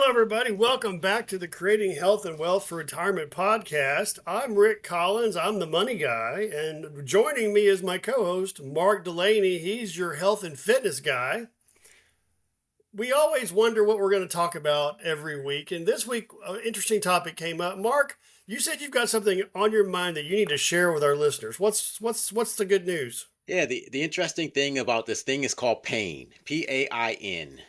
Everybody. Welcome back to the Creating Health and Wealth for Retirement podcast. I'm Rick Collins. I'm the money guy. And joining me is my co host, Mark Delaney. He's your health and fitness guy. We always wonder what we're going to talk about every week. And this week, an interesting topic came up. Mark, you said you've got something on your mind that you need to share with our listeners. What's the good news? Yeah, the interesting thing about this thing is called pain, Pain.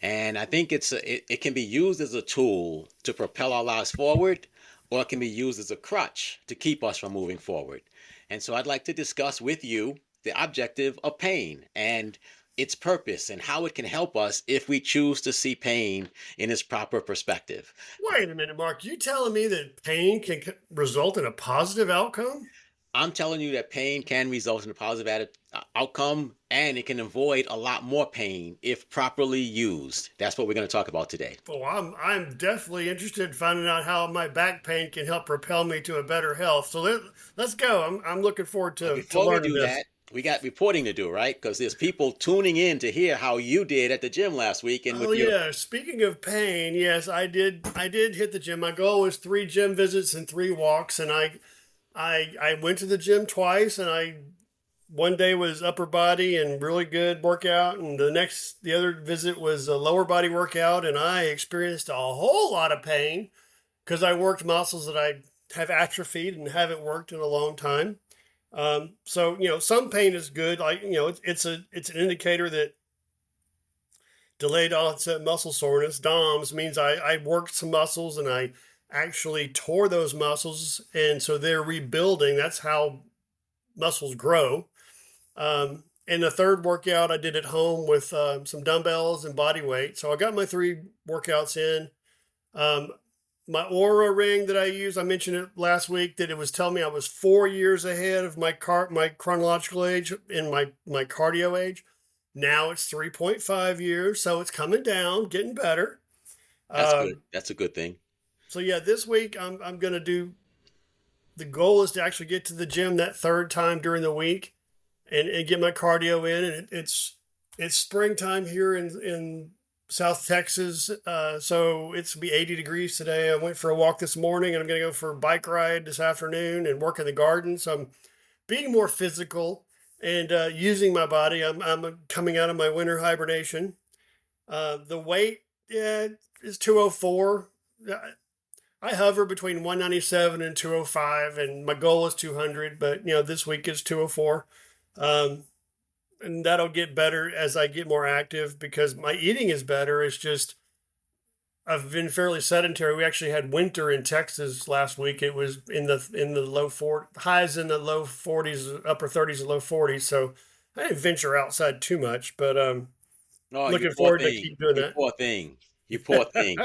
And I think it can be used as a tool to propel our lives forward, or it can be used as a crutch to keep us from moving forward. And so I'd like to discuss with you the objective of pain and its purpose and how it can help us if we choose to see pain in its proper perspective. Wait a minute, Mark. You telling me that pain can result in a positive outcome? I'm telling you that pain can result in a positive outcome, and it can avoid a lot more pain if properly used. That's what we're going to talk about today. Oh, I'm definitely interested in finding out how my back pain can help propel me to a better health. So let's go. I'm looking forward But to before we learning do this. that, we got reporting to do, right? Because there's people tuning in to hear how you did at the gym last week, and Oh with your yeah. Speaking of pain, yes, I did hit the gym. My goal was 3 gym visits and 3 walks, and I went to the gym twice, and I one day was upper body and really good workout, and the other visit was a lower body workout, and I experienced a whole lot of pain because I worked muscles that I have atrophied and haven't worked in a long time. So some pain is good. Like it's an indicator that delayed onset muscle soreness (DOMS) means I worked some muscles and I actually tore those muscles, and so they're rebuilding. That's how muscles grow. And the third workout I did at home with some dumbbells and body weight. So I got my 3 workouts in. Um, my Aura ring that I use, I mentioned it last week that it was telling me I was 4 years ahead of my chronological age in my cardio age. Now it's 3.5 years, so it's coming down, getting better. that's good. Um, That's a good thing. so yeah, this week I'm gonna do. The goal is to actually get to the gym that third time during the week and get my cardio in. And it's springtime here in South Texas, so it's gonna be 80 degrees today. I went for a walk this morning, and I'm gonna go for a bike ride this afternoon and work in the garden. So I'm being more physical and using my body. I'm coming out of my winter hibernation. The weight, yeah, is 204. I hover between 197 and 205, and my goal is 200. But this week is 204. Um, and that'll get better as I get more active because my eating is better. It's just I've been fairly sedentary. We actually had winter in Texas last week. It was in the low four highs in the low 40s, upper 30s, and low 40s. So I didn't venture outside too much, but Oh, you looking poor forward to thing. keep doing You that. poor thing. You poor thing.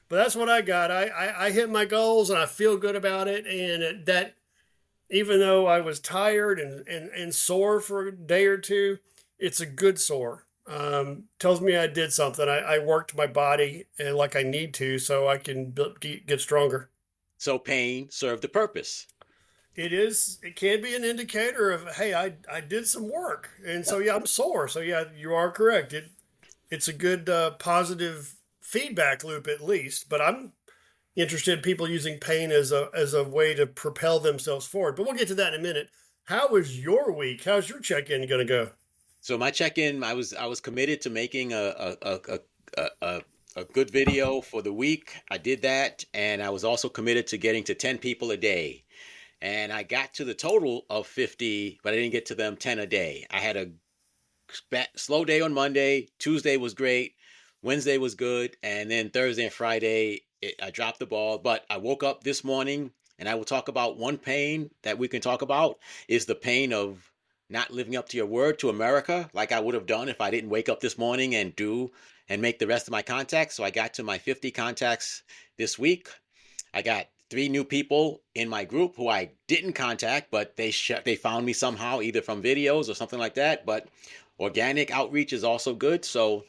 But that's what I got. I hit my goals and I feel good about it. And that even though I was tired and sore for a day or two, it's a good sore. Tells me I did something. I worked my body like I need to so I can get stronger. So pain served the purpose. It can be an indicator of, hey, I did some work. And so, yeah, I'm sore. So, yeah, you are correct. It's a good positive feedback loop at least. But I'm interested in people using pain as a way to propel themselves forward. But we'll get to that in a minute. How was your week? How's your check-in going to go? So my check-in, I was committed to making a good video for the week. I did that, and I was also committed to getting to 10 people a day. And I got to the total of 50, but I didn't get to them 10 a day. I had a slow day on Monday. Tuesday was great. Wednesday was good. And then Thursday and Friday, I dropped the ball. But I woke up this morning, and I will talk about one pain that we can talk about is the pain of not living up to your word to America, like I would have done if I didn't wake up this morning and do and make the rest of my contacts. So I got to my 50 contacts this week. I got 3 new people in my group who I didn't contact, but they found me somehow, either from videos or something like that. But organic outreach is also good. So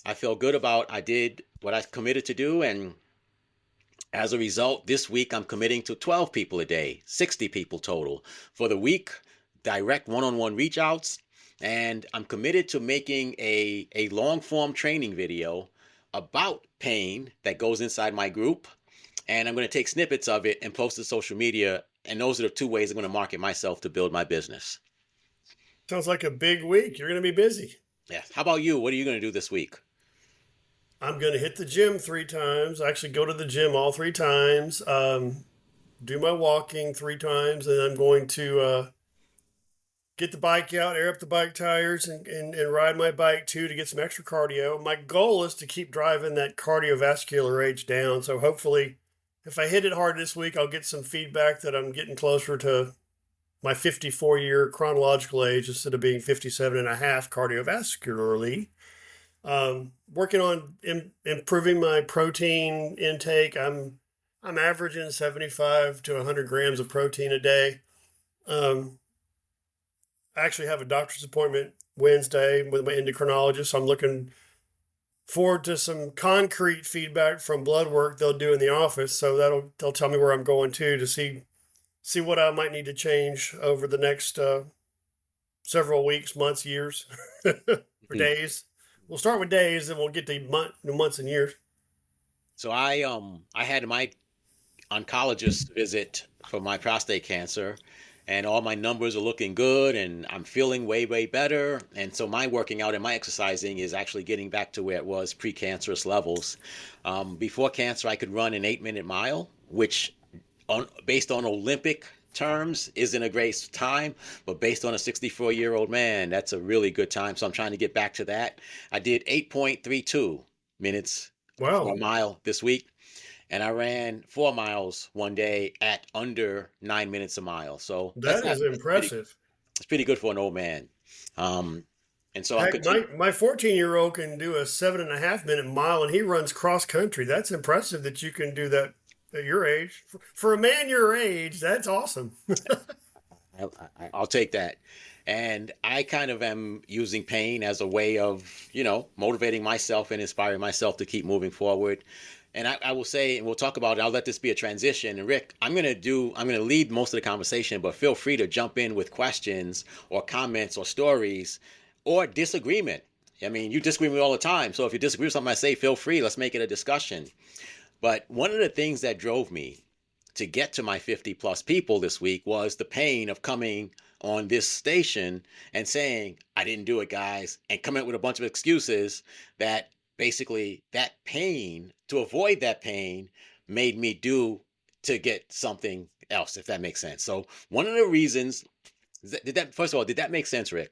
I feel good about I did what I committed to do. And as a result, this week I'm committing to 12 people a day, 60 people total for the week, direct one-on-one reach outs. And I'm committed to making a long form training video about pain that goes inside my group, and I'm going to take snippets of it and post it to social media. And those are the two ways I'm going to market myself to build my business. Sounds like a big week. You're going to be busy. Yeah. How about you? What are you going to do this week? I'm going to hit the gym 3 times. I actually go to the gym all 3 times. Do my walking 3 times, and I'm going to get the bike out, air up the bike tires, and ride my bike too to get some extra cardio. My goal is to keep driving that cardiovascular age down. So hopefully, if I hit it hard this week, I'll get some feedback that I'm getting closer to my 54-year chronological age instead of being 57 and a half cardiovascularly. Working on improving my protein intake. I'm averaging 75 to 100 grams of protein a day. I actually have a doctor's appointment Wednesday with my endocrinologist. So I'm looking forward to some concrete feedback from blood work they'll do in the office. So they'll tell me where I'm going to see what I might need to change over the next several weeks, months, years, or days. We'll start with days, and we'll get to months and years. So I had my oncologist visit for my prostate cancer, and all my numbers are looking good, and I'm feeling way better. And so my working out and my exercising is actually getting back to where it was pre-cancerous levels. Before cancer, I could run an 8-minute mile, which based on Olympic terms isn't a great time, but based on a 64-year-old man, that's a really good time. So I'm trying to get back to that. I did 8.32 minutes for a Wow, mile this week, and I ran 4 miles one day at under 9 minutes a mile. So that is impressive. it's pretty good for an old man. Um, and so I'm Heck, continuing. my 14-year-old can do a 7.5 minute mile, and he runs cross country. That's impressive that you can do that at your age. For a man your age, that's awesome. I'll take that. And I kind of am using pain as a way of, motivating myself and inspiring myself to keep moving forward. And I will say, and we'll talk about it, I'll let this be a transition. And Rick, I'm going to lead most of the conversation, but feel free to jump in with questions or comments or stories or disagreement. I mean, you disagree with me all the time. So if you disagree with something I say, feel free. Let's make it a discussion. But one of the things that drove me to get to my 50 plus people this week was the pain of coming on this station and saying, I didn't do it, guys, and coming up with a bunch of excuses that basically that pain, to avoid that pain, made me do to get something else, if that makes sense. So one of the reasons first of all, did that make sense, Rick?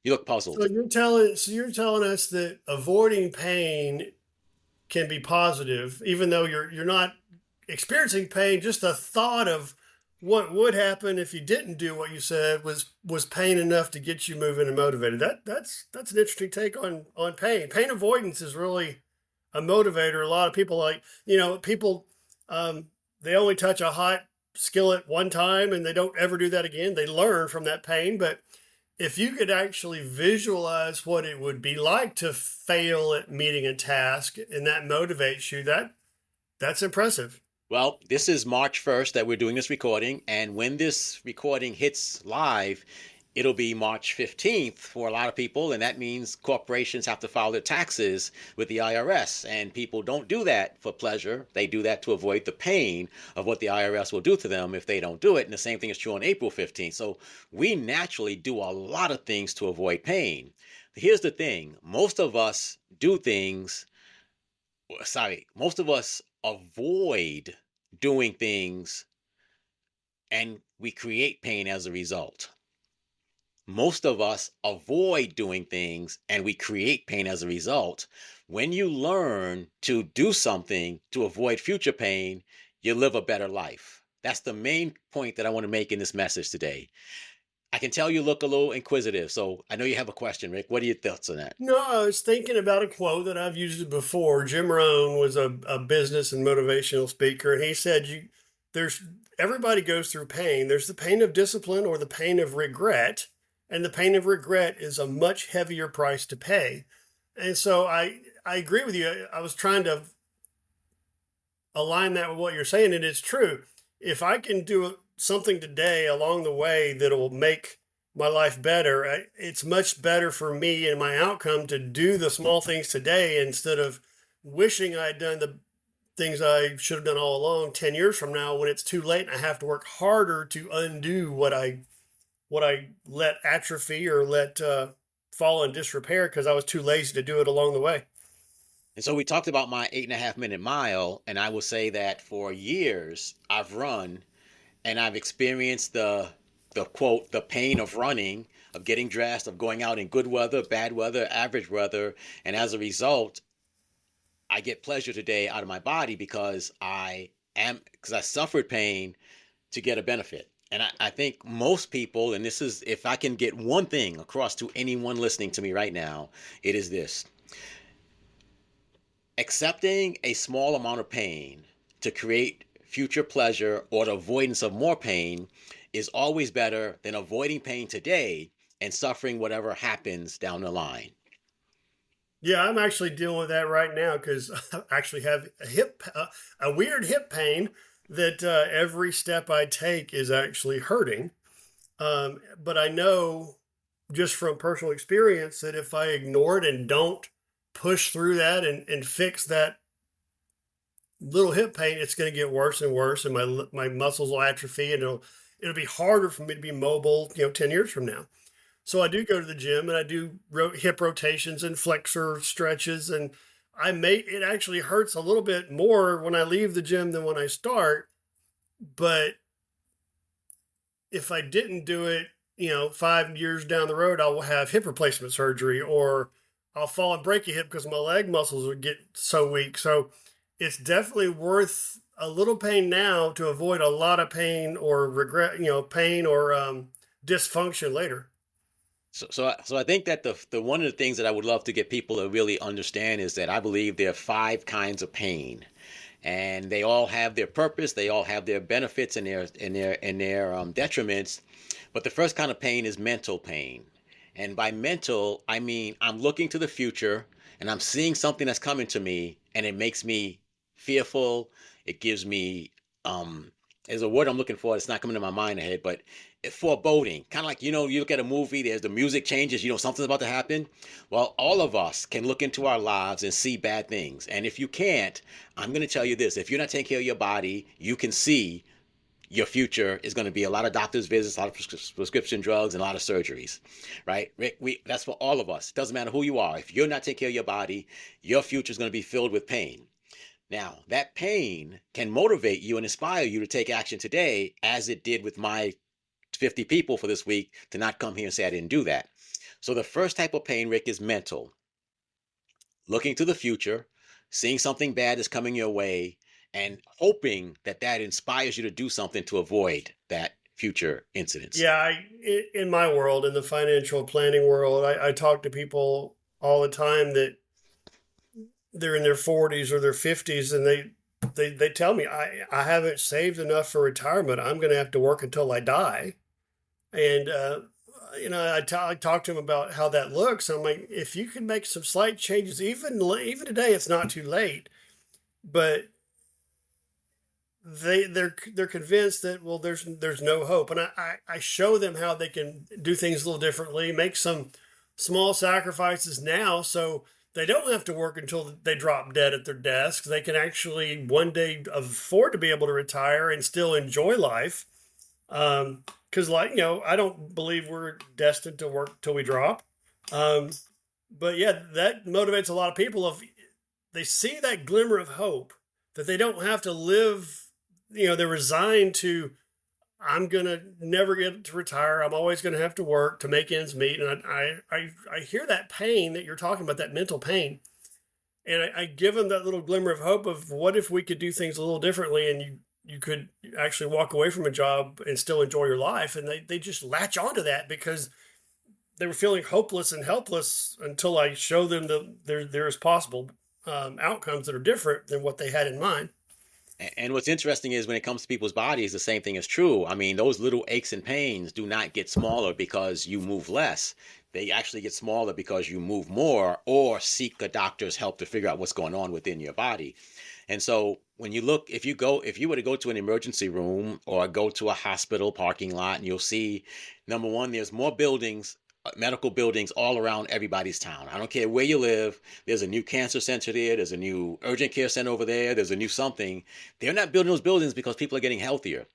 You look So puzzled. you're telling us that avoiding pain can be positive, even though you're not experiencing pain. Just the thought of what would happen if you didn't do what you said was pain enough to get you moving and motivated. That's an interesting take on pain. Pain avoidance is really a motivator. A lot of people people they only touch a hot skillet one time and they don't ever do that again. They learn from that pain, but if you could actually visualize what it would be like to fail at meeting a task and that motivates you, that's impressive. Well, this is March 1st that we're doing this recording, and when this recording hits live, it'll be March 15th for a lot of people, and that means corporations have to file their taxes with the IRS, and people don't do that for pleasure. They do that to avoid the pain of what the IRS will do to them if they don't do it, and the same thing is true on April 15th. So we naturally do a lot of things to avoid pain. Here's the thing. Most of us avoid doing things and we create pain as a result. Most of us avoid doing things and we create pain as a result. When you learn to do something to avoid future pain, you live a better life. That's the main point that I want to make in this message today. I can tell you look a little inquisitive, so I know you have a question, Rick. What are your thoughts on that? No, I was thinking about a quote that I've used it before. Jim Rohn was a business and motivational speaker, and he said, there's everybody goes through pain. There's the pain of discipline or the pain of regret, and the pain of regret is a much heavier price to pay. And so I agree with you. I was trying to align that with what you're saying, and it's true. If I can do something today along the way that will make my life better, it's much better for me and my outcome to do the small things today instead of wishing I had done the things I should have done all along 10 years from now when it's too late and I have to work harder to undo what I let atrophy or let fall in disrepair because I was too lazy to do it along the way. And so we talked about my 8.5 minute mile, and I will say that for years I've run and I've experienced the quote the pain of running, of getting dressed, of going out in good weather, bad weather, average weather, and as a result, I get pleasure today out of my body because I suffered pain to get a benefit. And I think most people, and this is if I can get one thing across to anyone listening to me right now, it is this: accepting a small amount of pain to create future pleasure or the avoidance of more pain is always better than avoiding pain today and suffering whatever happens down the line. Yeah, I'm actually dealing with that right now because I actually have a weird hip pain that every step I take is actually hurting. But I know just from personal experience that if I ignore it and don't push through that and fix that little hip pain, it's going to get worse and worse, and my muscles will atrophy, and it'll be harder for me to be mobile, 10 years from now. So I do go to the gym and I do hip rotations and flexor stretches, and it actually hurts a little bit more when I leave the gym than when I start. But if I didn't do it, 5 years down the road, I will have hip replacement surgery, or I'll fall and break a hip because my leg muscles would get so weak. So it's definitely worth a little pain now to avoid a lot of pain or regret, pain or dysfunction later. So I think that the one of the things that I would love to get people to really understand is that I believe there are five kinds of pain, and they all have their purpose, they all have their benefits and their detriments. But the first kind of pain is mental pain, and by mental I mean I'm looking to the future and I'm seeing something that's coming to me, and it makes me fearful. It gives me there's a word I'm looking for. It's not coming to my mind ahead, but foreboding. Kind of like, you look at a movie, there's the music changes, something's about to happen. Well, all of us can look into our lives and see bad things. And if you can't, I'm going to tell you this: if you're not taking care of your body, you can see your future is going to be a lot of doctor's visits, a lot of prescription drugs, and a lot of surgeries, right? Rick, that's for all of us. It doesn't matter who you are. If you're not taking care of your body, your future is going to be filled with pain. Now, that pain can motivate you and inspire you to take action today, as it did with my 50 people for this week, to not come here and say I didn't do that. So the first type of pain, Rick, is mental. Looking to the future, seeing something bad is coming your way, and hoping that that inspires you to do something to avoid that future incidents. Yeah, in my world, in the financial planning world, I talk to people all the time that they're in their 40s or their 50s, and they tell me I haven't saved enough for retirement. I'm going to have to work until I die. And I talk to them about how that looks. I'm like, if you can make some slight changes, even today, it's not too late. But they're convinced that, well, there's no hope, and I show them how they can do things a little differently, make some small sacrifices now, so they don't have to work until they drop dead at their desks. They can actually one day afford to be able to retire and still enjoy life. Because I don't believe we're destined to work till we drop. Um, but yeah, that motivates a lot of people. If they see that glimmer of hope that they don't have to live, they're resigned to, I'm gonna never get to retire. I'm always gonna have to work to make ends meet. And I hear that pain that you're talking about, that mental pain, and I give them that little glimmer of hope of what if we could do things a little differently, and you could actually walk away from a job and still enjoy your life. And they just latch onto that because they were feeling hopeless and helpless until I show them that there is possible outcomes that are different than what they had in mind. And what's interesting is when it comes to people's bodies, the same thing is true. I mean, those little aches and pains do not get smaller because you move less. They actually get smaller because you move more or seek a doctor's help to figure out what's going on within your body. And so when you look, if you were to go to an emergency room or go to a hospital parking lot, and you'll see, number one, there's more buildings medical buildings all around everybody's town. I don't care where you live. There's a new cancer center there. There's a new urgent care center over there. There's a new something. They're not building those buildings because people are getting healthier.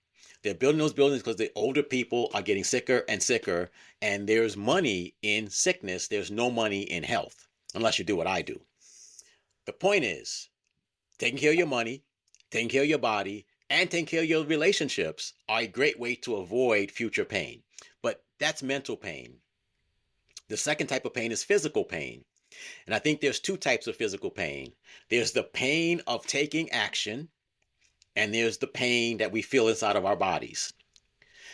They're building those buildings because the older people are getting sicker and sicker, and there's money in sickness. There's no money in health, unless you do what I do. The point is, taking care of your money, taking care of your body, and taking care of your relationships are a great way to avoid future pain. But that's mental pain. The second type of pain is physical pain. And I think there's two types of physical pain. There's the pain of taking action, and there's the pain that we feel inside of our bodies.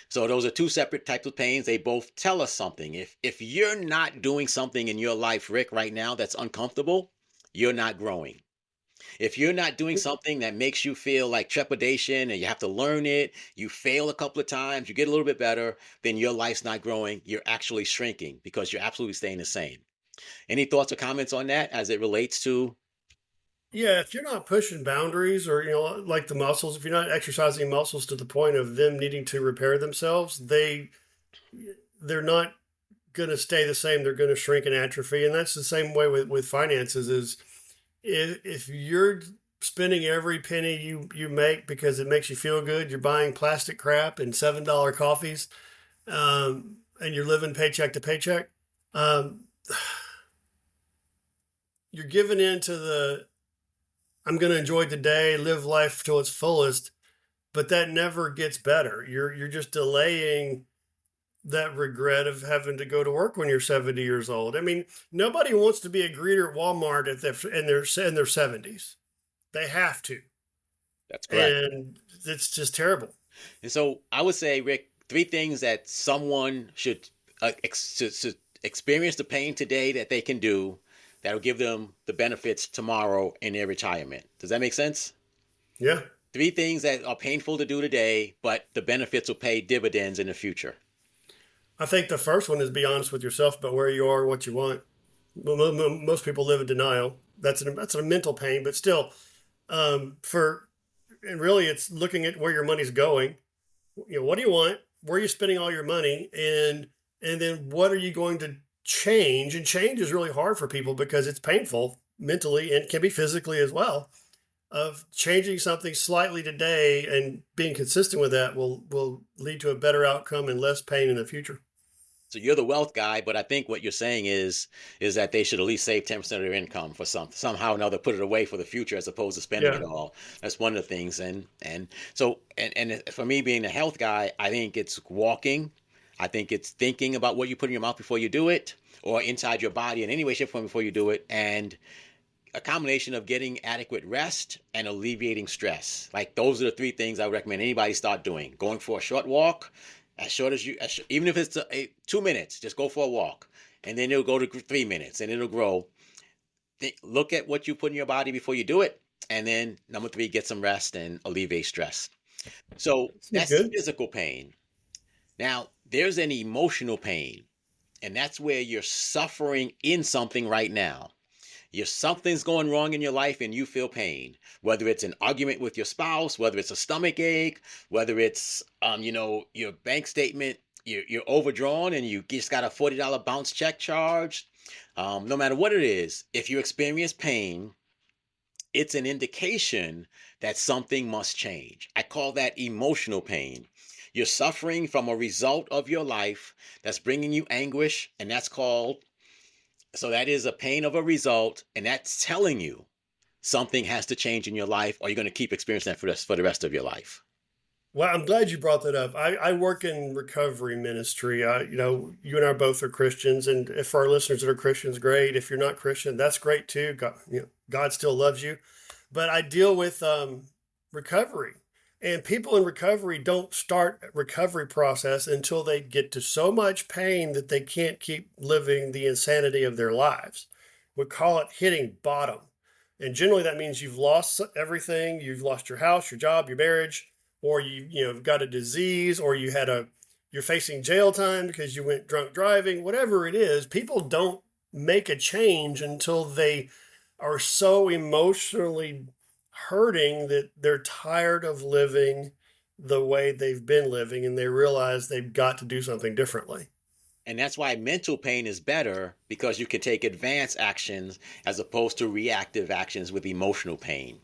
So those are two separate types of pains. They both tell us something. If you're not doing something in your life, Rick, right now that's uncomfortable, you're not growing. If you're not doing something that makes you feel like trepidation and you have to learn it, you fail a couple of times, you get a little bit better, then your life's not growing. You're actually shrinking because you're absolutely staying the same. Any thoughts or comments on that as it relates to? Yeah, if you're not pushing boundaries or, like the muscles, if you're not exercising muscles to the point of them needing to repair themselves, they're not going to stay the same. They're going to shrink and atrophy. And that's the same way with finances is if you're spending every penny you make because it makes you feel good, you're buying plastic crap and $7 coffees, and you're living paycheck to paycheck, um, you're giving in to the I'm going to enjoy today, live life to its fullest, but that never gets better. You're just delaying that regret of having to go to work when you're 70 years old. I mean, nobody wants to be a greeter at Walmart in their 70s. They have to, That's correct. and it's just terrible. And so I would say, Rick, three things that someone should, should experience the pain today that they can do that'll give them the benefits tomorrow in their retirement. Does that make sense? Yeah, Three things that are painful to do today, but the benefits will pay dividends in the future. I think the first one is be honest with yourself about where you are, what you want. Most people live in denial. That's a mental pain, but still, for and really, it's looking at where your money's going. What do you want? Where are you spending all your money? And then what are you going to change? And change is really hard for people because it's painful mentally and can be physically as well. Of changing something slightly today and being consistent with that will lead to a better outcome and less pain in the future. So you're the wealth guy, but I think what you're saying is that they should at least save 10% of their income for somehow or another, put it away for the future as opposed to spending Yeah, it all. That's one of the things. And for me being a health guy, I think it's walking. I think it's thinking about what you put in your mouth before you do it, or inside your body in any way, shape, or form before you do it, and a combination of getting adequate rest and alleviating stress. Like those are the three things I would recommend anybody start doing. Going for a short walk, as short as even if it's 2 minutes, just go for a walk, and then it'll go to 3 minutes, and it'll grow. Look at what you put in your body before you do it, and then number three, get some rest and alleviate stress. So sounds that's good. physical pain. Now there's an emotional pain, and that's where you're suffering in something right now. Something's going wrong in your life and you feel pain, whether it's an argument with your spouse, whether it's a stomach ache, whether it's your bank statement, you're overdrawn and you just got a $40 bounce check charged. No matter what it is, if you experience pain, it's an indication that something must change. I call that emotional pain. You're suffering from a result of your life that's bringing you anguish, and that is a pain of a result, and that's telling you something has to change in your life, or you're going to keep experiencing that for the rest of your life. Well, I'm glad you brought that up. I work in recovery ministry. You and I both are Christians, and if our listeners that are Christians, great. If you're not Christian, that's great too. God still loves you. But I deal with recovery, and people in recovery don't start a recovery process until they get to so much pain that they can't keep living the insanity of their lives. We call it hitting bottom, and generally that means you've lost everything. You've lost your house, your job, your marriage, or you've got a disease, or you're facing jail time because you went drunk driving. Whatever it is, people don't make a change until they are so emotionally hurting that they're tired of living the way they've been living and they realize they've got to do something differently. And that's why mental pain is better, because you can take advanced actions as opposed to reactive actions with emotional pain.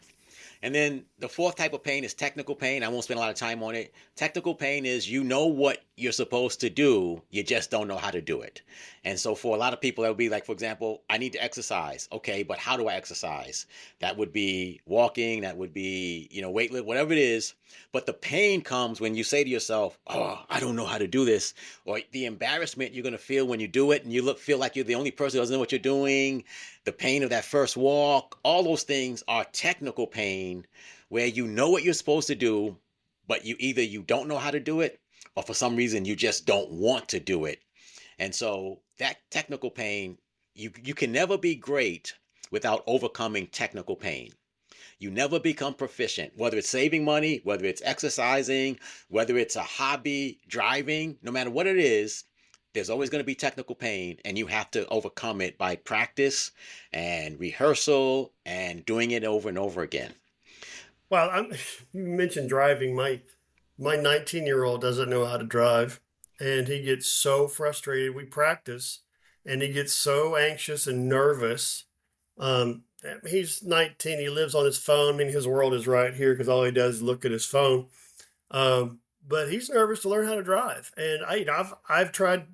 And then the fourth type of pain is technical pain. I won't spend a lot of time on it. Technical pain is you know what you're supposed to do, you just don't know how to do it. And so for a lot of people, that would be like, for example, I need to exercise. Okay, but how do I exercise? That would be walking, that would be, weightlifting, whatever it is. But the pain comes when you say to yourself, oh, I don't know how to do this. Or the embarrassment you're going to feel when you do it and feel like you're the only person who doesn't know what you're doing. The pain of that first walk, all those things are technical pain where you know what you're supposed to do, but you don't know how to do it, or for some reason you just don't want to do it. And so that technical pain, you can never be great without overcoming technical pain. You never become proficient, whether it's saving money, whether it's exercising, whether it's a hobby, driving, no matter what it is, there's always going to be technical pain, and you have to overcome it by practice and rehearsal and doing it over and over again. Well, you mentioned driving. My 19-year-old doesn't know how to drive, and he gets so frustrated. We practice, and he gets so anxious and nervous. He's 19. He lives on his phone. I mean, his world is right here because all he does is look at his phone. But he's nervous to learn how to drive, and I've tried,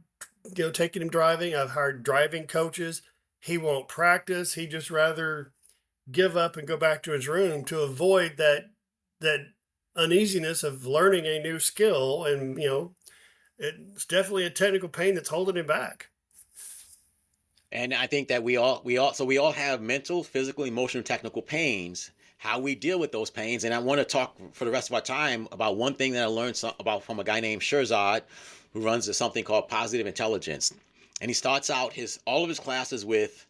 taking him driving. I've hired driving coaches. He won't practice. He just rather give up and go back to his room to avoid that uneasiness of learning a new skill. And it's definitely a technical pain that's holding him back. And I think that we all have mental, physical, emotional, technical pains. How we deal with those pains, and I want to talk for the rest of our time about one thing that I learned about from a guy named Shirzad, who runs something called Positive Intelligence. And he starts out all of his classes with,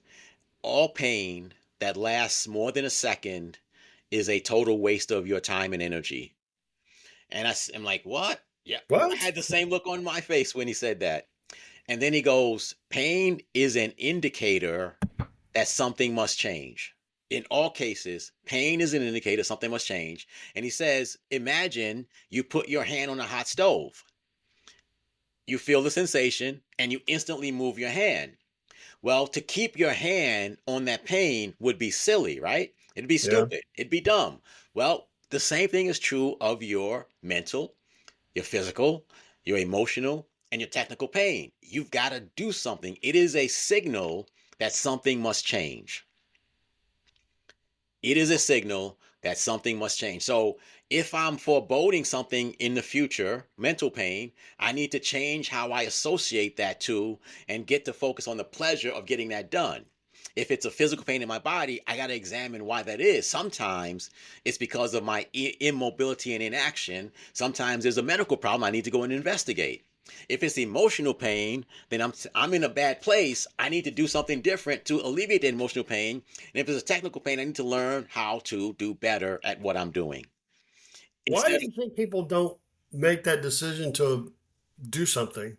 all pain that lasts more than a second is a total waste of your time and energy. And I'm like, what? Yeah, I What? had the same look on my face when he said that. And then he goes, pain is an indicator that something must change. In all cases, pain is an indicator something must change. And he says, imagine you put your hand on a hot stove. You feel the sensation and you instantly move your hand. Well, to keep your hand on that pain would be silly, right? It'd be Yeah. stupid. It'd be dumb. Well, the same thing is true of your mental, your physical, your emotional, and your technical pain. You've got to do something. It is a signal that something must change. It is a signal that something must change. So if I'm foreboding something in the future, mental pain, I need to change how I associate that to and get to focus on the pleasure of getting that done. If it's a physical pain in my body, I got to examine why that is. Sometimes it's because of my immobility and inaction. Sometimes there's a medical problem I need to go and investigate. If it's emotional pain, then I'm in a bad place. I need to do something different to alleviate the emotional pain. And if it's a technical pain, I need to learn how to do better at what I'm doing. Why do Instead of you think people don't make that decision to do something?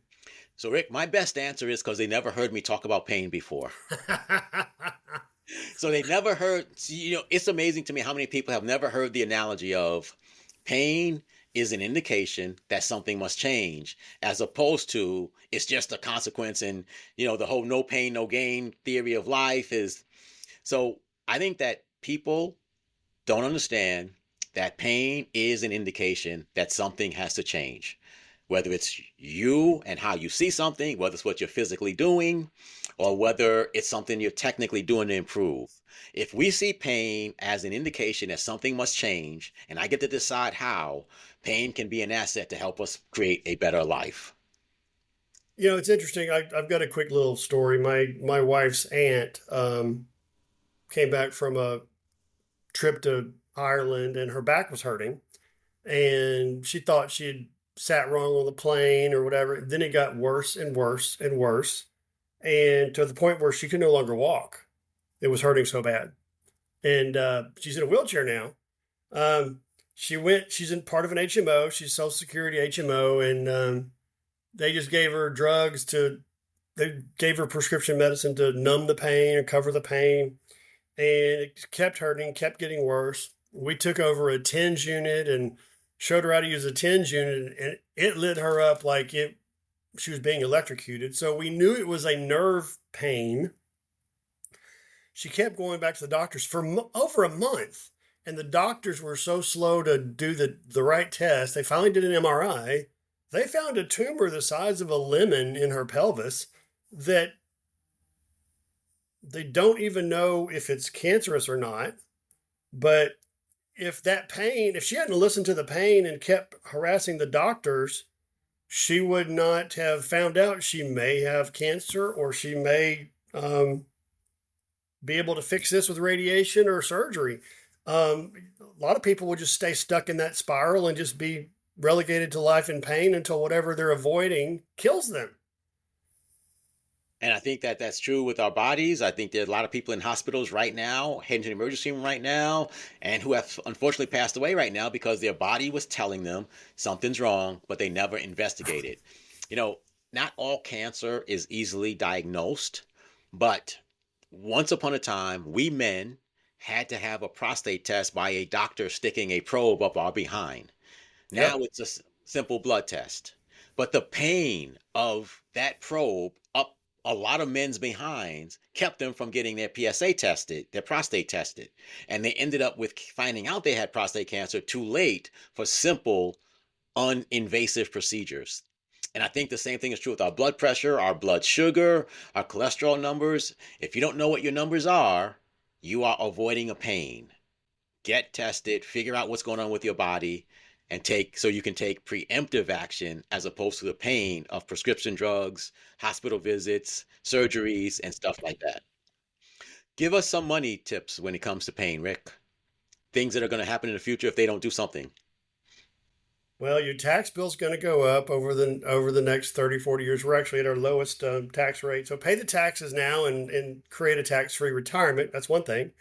So Rick, my best answer is because they never heard me talk about pain before. So they never heard, it's amazing to me how many people have never heard the analogy of pain is an indication that something must change, as opposed to it's just a consequence. And, the whole no pain, no gain theory of life is. So I think that people don't understand that pain is an indication that something has to change. Whether it's you and how you see something, whether it's what you're physically doing, or whether it's something you're technically doing to improve. If we see pain as an indication that something must change, and I get to decide how, pain can be an asset to help us create a better life. It's interesting. I've got a quick little story. My wife's aunt came back from a trip to Ireland, and her back was hurting, and she thought she had sat wrong on the plane or whatever. Then it got worse and worse and worse, and to the point where she could no longer walk. It was hurting so bad, and she's in a wheelchair now. She went. She's in part of an HMO. She's Social Security HMO, and they just gave her drugs to. They gave her prescription medicine to numb the pain or cover the pain, and it kept hurting, kept getting worse. We took over a TENS unit and showed her how to use a TENS unit, and it lit her up like she was being electrocuted. So we knew it was a nerve pain. She kept going back to the doctors for over a month. And the doctors were so slow to do the right test. They finally did an MRI. They found a tumor the size of a lemon in her pelvis that they don't even know if it's cancerous or not. But if she hadn't listened to the pain and kept harassing the doctors, she would not have found out she may have cancer, or she may be able to fix this with radiation or surgery. A lot of people would just stay stuck in that spiral and just be relegated to life in pain until whatever they're avoiding kills them. And I think that that's true with our bodies. I think there's a lot of people in hospitals right now, heading to the emergency room right now, and who have unfortunately passed away right now because their body was telling them something's wrong, but they never investigated. You know, not all cancer is easily diagnosed, but once upon a time, we men had to have a prostate test by a doctor sticking a probe up our behind. Now Yep. it's a simple blood test. But the pain of that probe up a lot of men's behinds kept them from getting their PSA tested, their prostate tested. And they ended up with finding out they had prostate cancer too late for simple, uninvasive procedures. And I think the same thing is true with our blood pressure, our blood sugar, our cholesterol numbers. If you don't know what your numbers are, you are avoiding a pain. Get tested, figure out what's going on with your body, and take so you can take preemptive action as opposed to the pain of prescription drugs, hospital visits, surgeries, and stuff like that. Give us some money tips when it comes to pain, Rick. Things that are going to happen in the future if they don't do something. Well, your tax bill's going to go up over the next 30, 40 years. We're actually at our lowest tax rate. So pay the taxes now and create a tax-free retirement. That's one thing.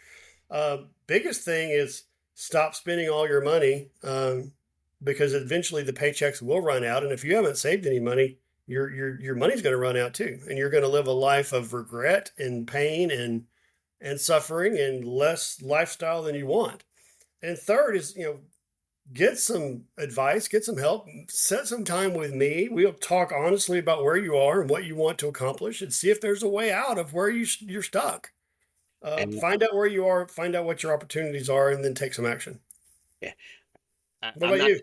Biggest thing is stop spending all your money, because eventually the paychecks will run out. And if you haven't saved any money, your money's going to run out too. And you're going to live a life of regret and pain and suffering and less lifestyle than you want. And third is, get some advice, get some help, set some time with me. We'll talk honestly about where you are and what you want to accomplish, and see if there's a way out of where you're stuck. And Find out where you are, find out what your opportunities are, and then take some action. yeah, I, What I'm about not. you?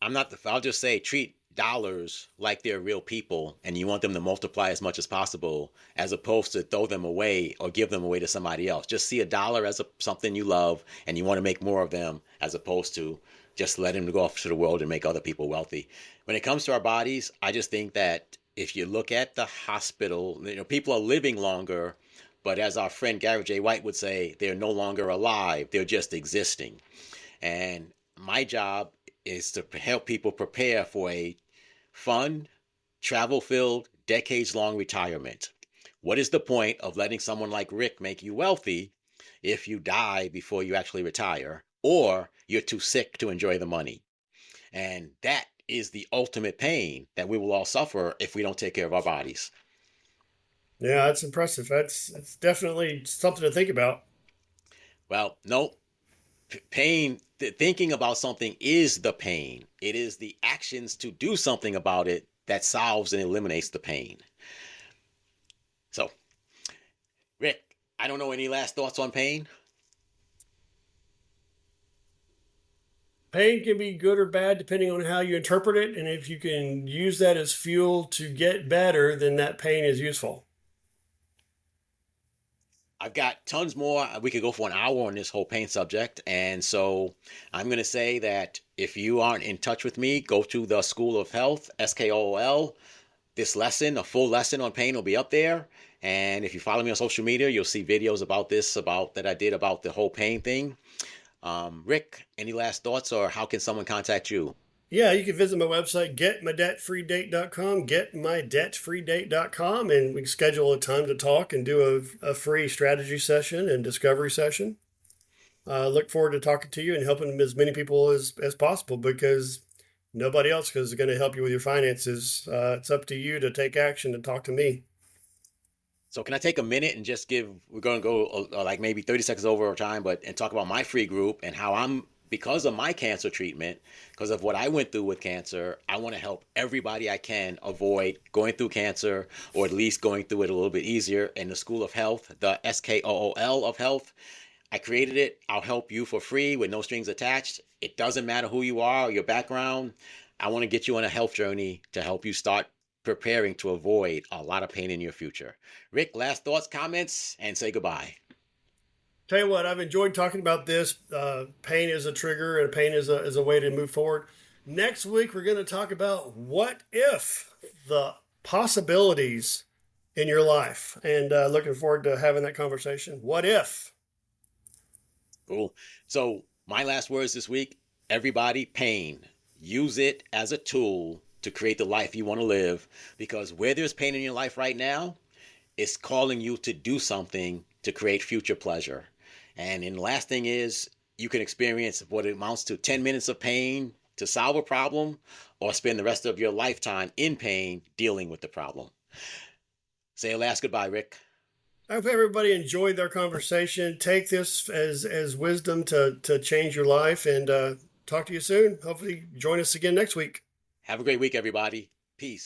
I'm not the. I'll just say treat dollars like they're real people, and you want them to multiply as much as possible, as opposed to throw them away or give them away to somebody else. Just see a dollar as something you love, and you want to make more of them, as opposed to just let them go off to the world and make other people wealthy. When it comes to our bodies, I just think that if you look at the hospital, people are living longer, but as our friend Gary J. White would say, they're no longer alive; they're just existing. And my job is to help people prepare for a fun, travel filled, decades long retirement. What is the point of letting someone like Rick make you wealthy if you die before you actually retire, or you're too sick to enjoy the money? And that is the ultimate pain that we will all suffer if we don't take care of our bodies. Yeah, that's impressive. It's definitely something to think about. Well, no, pain, thinking about something is the pain. It is the actions to do something about it that solves and eliminates the pain. So, Rick, I don't know any last thoughts on pain. Pain can be good or bad depending on how you interpret it, and if you can use that as fuel to get better, then that pain is useful. I've got tons more. We could go for an hour on this whole pain subject. And so I'm going to say that if you aren't in touch with me, go to the School of Health, SKOOL. This lesson, a full lesson on pain, will be up there. And if you follow me on social media, you'll see videos about this, about that I did about the whole pain thing. Rick, any last thoughts, or how can someone contact you? Yeah, you can visit my website, getmydebtfreedate.com, getmydebtfreedate.com, and we can schedule a time to talk and do a free strategy session and discovery session. Look forward to talking to you and helping as many people as possible, because nobody else is going to help you with your finances. It's up to you to take action and talk to me. So can I take a minute and just we're going to go like maybe 30 seconds over our time, but and talk about my free group and how I'm because of my cancer treatment, because of what I went through with cancer, I want to help everybody I can avoid going through cancer, or at least going through it a little bit easier. In the School of Health, the SKOOL of Health, I created it. I'll help you for free with no strings attached. It doesn't matter who you are or your background. I want to get you on a health journey to help you start preparing to avoid a lot of pain in your future. Rick, last thoughts, comments, and say goodbye. Tell you what, I've enjoyed talking about this. Pain is a trigger, and pain is a way to move forward. Next week, we're going to talk about what if, the possibilities in your life, and looking forward to having that conversation. What if? Cool. So, my last words this week, everybody, pain. Use it as a tool to create the life you want to live, because where there's pain in your life right now, it's calling you to do something to create future pleasure. And then the last thing is, you can experience what amounts to 10 minutes of pain to solve a problem, or spend the rest of your lifetime in pain dealing with the problem. Say a last goodbye, Rick. I hope everybody enjoyed their conversation. Take this as wisdom to change your life, and talk to you soon. Hopefully, join us again next week. Have a great week, everybody. Peace.